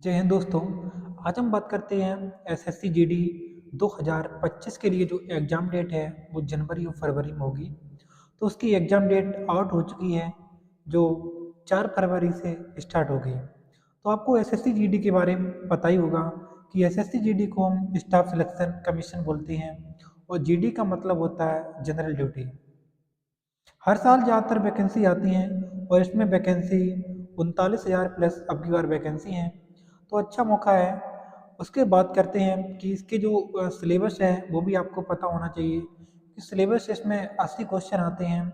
जय हिंद दोस्तों। आज हम बात करते हैं एसएससी जीडी 2025 के लिए जो एग्ज़ाम डेट है वो जनवरी और फरवरी में होगी। तो उसकी एग्ज़ाम डेट आउट हो चुकी है जो 4 फरवरी से स्टार्ट होगी। तो आपको एसएससी जीडी के बारे में पता ही होगा कि एसएससी जीडी को हम स्टाफ सिलेक्शन कमीशन बोलते हैं और जीडी का मतलब होता है जनरल ड्यूटी। हर साल ज़्यादातर वैकेंसी आती हैं और इसमें वैकेंसी 39,000 प्लस अब की बार वैकेंसी हैं। तो अच्छा मौका है। उसके बात करते हैं कि इसके जो सिलेबस है वो भी आपको पता होना चाहिए कि सिलेबस इसमें 80 क्वेश्चन आते हैं,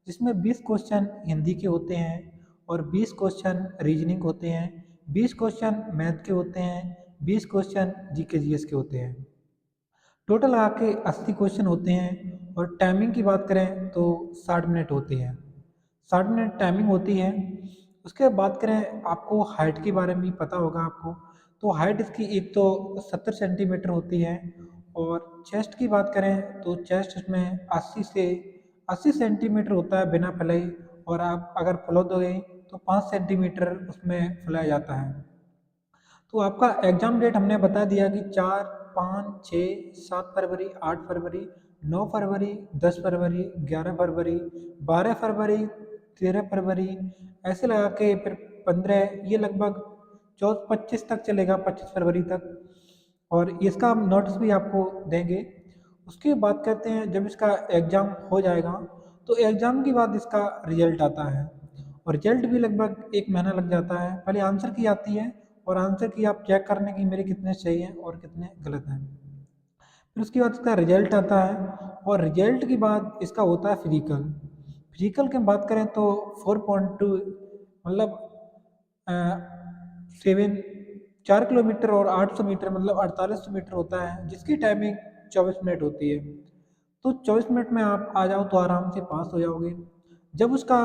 जिसमें 20 क्वेश्चन हिंदी के होते हैं और 20 क्वेश्चन रीजनिंग होते हैं, 20 क्वेश्चन मैथ के होते हैं, 20 क्वेश्चन जीके जीएस के होते हैं। टोटल आके 80 क्वेश्चन होते हैं और टाइमिंग की बात करें तो 60 मिनट होती है। 60 मिनट टाइमिंग होती है। उसके बाद बात करें, आपको हाइट के बारे में भी पता होगा आपको। तो हाइट इसकी एक तो 70 सेंटीमीटर होती है और चेस्ट की बात करें तो चेस्ट इसमें 80 सेंटीमीटर होता है बिना फैलाई, और आप अगर फुला दोगे तो 5 सेंटीमीटर उसमें फुलाया जाता है। तो आपका एग्ज़ाम डेट हमने बता दिया कि 4, 5, 6, 7 फरवरी, 8 फरवरी, 9 फरवरी, 10 फरवरी, 11 फरवरी, 12 फरवरी, 13 फरवरी, ऐसे लगा के फिर 15, ये लगभग 25 तक चलेगा, 25 फरवरी तक। और इसका हम नोटिस भी आपको देंगे। उसकी बात करते हैं, जब इसका एग्ज़ाम हो जाएगा तो एग्ज़ाम के बाद इसका रिजल्ट आता है और रिजल्ट भी लगभग 1 महीना लग जाता है। पहले आंसर की आती है और आंसर की आप चेक करने की मेरे कितने सही हैं और कितने गलत हैं। फिर उसके बाद इसका रिजल्ट आता है और रिजल्ट के बाद इसका होता है फिजिकल। फिजिकल की बात करें तो 4.2 मतलब अ, 7 4 किलोमीटर और 800 मीटर मतलब 4800 मीटर होता है, जिसकी टाइमिंग 24 मिनट होती है। तो 24 मिनट में आप आ जाओ तो आराम से पास हो जाओगे। जब उसका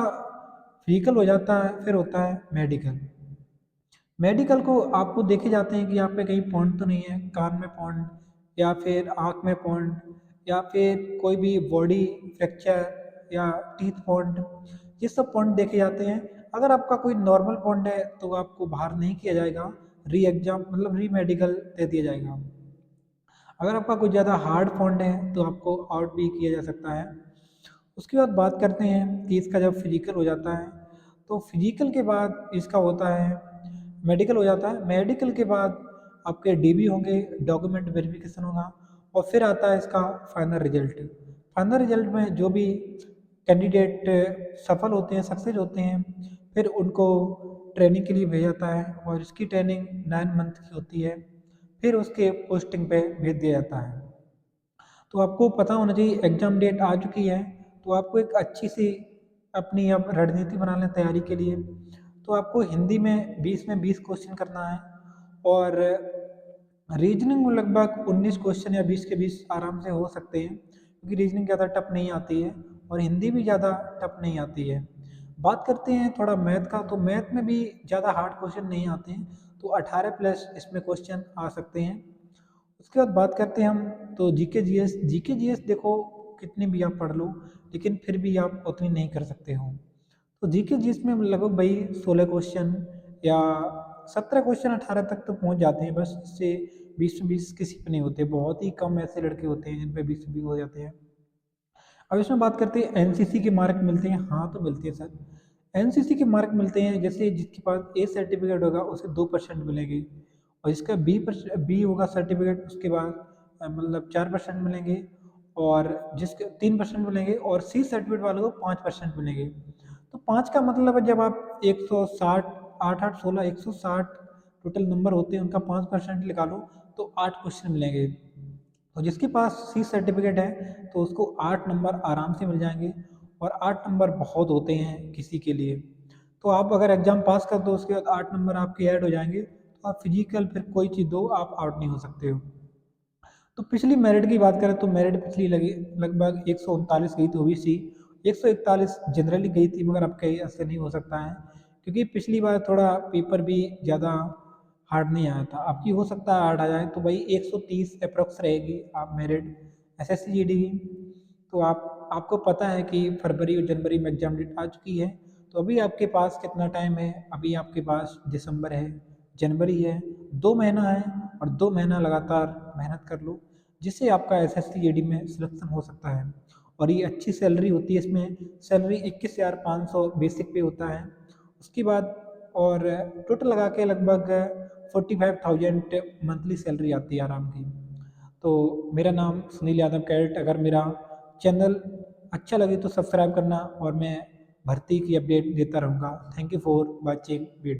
फिजिकल हो जाता है फिर होता है मेडिकल। मेडिकल को आपको देखे जाते हैं कि आप पे कहीं पॉइंट तो नहीं है, कान में पॉइंट या फिर आँख में पॉइंट या फिर कोई भी बॉडी फ्रैक्चर या टीथ पॉइंट, ये सब पॉइंट देखे जाते हैं। अगर आपका कोई नॉर्मल पॉइंट है तो आपको बाहर नहीं किया जाएगा, री एग्जाम मतलब री मेडिकल दे दिया जाएगा। अगर आपका कुछ ज़्यादा हार्ड पॉइंट है तो आपको आउट भी किया जा सकता है। उसके बाद बात करते हैं कि इसका जब फिजिकल हो जाता है तो फिजिकल के बाद इसका होता है मेडिकल हो जाता है। मेडिकल के बाद आपके डीबी होंगे, डॉक्यूमेंट वेरिफिकेशन होगा और फिर आता है इसका फाइनल रिजल्ट। फाइनल रिजल्ट में जो भी कैंडिडेट सफल होते हैं, सक्सेस होते हैं, फिर उनको ट्रेनिंग के लिए भेजा जाता है और इसकी ट्रेनिंग 9 मंथ की होती है। फिर उसके पोस्टिंग पे भेज दिया जाता है। तो आपको पता होना चाहिए एग्ज़ाम डेट आ चुकी है, तो आपको एक अच्छी सी अपनी अब रणनीति बना लें तैयारी के लिए। तो आपको हिंदी में 20 क्वेश्चन करना है और रीजनिंग में लगभग 19 क्वेश्चन या 20 के 20 आराम से हो सकते हैं, क्योंकि रीजनिंग ज़्यादा टफ नहीं आती है और हिंदी भी ज़्यादा टफ नहीं आती है। बात करते हैं थोड़ा मैथ का, तो मैथ में भी ज़्यादा हार्ड क्वेश्चन नहीं आते हैं, तो 18 प्लस इसमें क्वेश्चन आ सकते हैं। उसके बाद बात करते हैं हम तो जीके जीएस देखो कितनी भी आप पढ़ लो लेकिन फिर भी आप उतनी नहीं कर सकते हो। तो जीके जीएस में लगभग भाई 16 क्वेश्चन या 17 क्वेश्चन 18 तक तो पहुंच जाते हैं, बस इससे 20 में 20 किसी पे नहीं होते। बहुत ही कम ऐसे लड़के होते हैं जिन पे 20 भी हो जाते हैं। अब इसमें बात करते हैं एनसीसी के मार्क मिलते हैं, हाँ तो मिलते हैं सर। एनसीसी के मार्क मिलते हैं, जैसे जिसके पास ए सर्टिफिकेट होगा उसे 2% मिलेंगे और जिसका बी होगा सर्टिफिकेट उसके बाद मतलब 4% मिलेंगे और जिसके 3% मिलेंगे और सी सर्टिफिकेट वालों को 5% मिलेंगे। तो 5 का मतलब है जब आप 160 8 8 16 160 टोटल नंबर होते हैं उनका 5% निकालो तो 8 क्वेश्चन मिलेंगे। और जिसके पास सी सर्टिफिकेट है तो उसको 8 नंबर आराम से मिल जाएंगे और 8 नंबर बहुत होते हैं किसी के लिए। तो आप अगर एग्ज़ाम पास कर दो उसके बाद 8 नंबर आपके ऐड हो जाएंगे, तो आप फिजिकल फिर कोई चीज़ दो आप आउट नहीं हो सकते हो। तो पिछली मेरिट की बात करें तो मेरिट पिछली लगी लगभग 139 गई थी ओबीसी, 141 जनरली गई थी, मगर अब कहीं ऐसे नहीं हो सकता है क्योंकि पिछली बार थोड़ा पेपर भी ज़्यादा हार्ड नहीं आया था। अब की हो सकता है हार्ड आ जाए, तो भाई 130 अप्रोक्स रहेगी आप मेरिट एसएससी जीडी की। तो आपको पता है कि फरवरी और जनवरी में एग्जाम डेट आ चुकी है, तो अभी आपके पास कितना टाइम है? अभी आपके पास दिसंबर है, जनवरी है, 2 महीना है और 2 महीना लगातार मेहनत कर लो, जिससे आपका एसएससी जीडी में सिलेक्शन हो सकता है। और ये अच्छी सैलरी होती है, इसमें सैलरी 21,500 बेसिक पे होता है। उसके बाद और टोटल लगा के लगभग 45,000 मंथली सैलरी आती है आराम की। तो मेरा नाम सुनील यादव कैरेट। अगर मेरा चैनल अच्छा लगे तो सब्सक्राइब करना और मैं भर्ती की अपडेट देता रहूँगा। Thank you for watching video.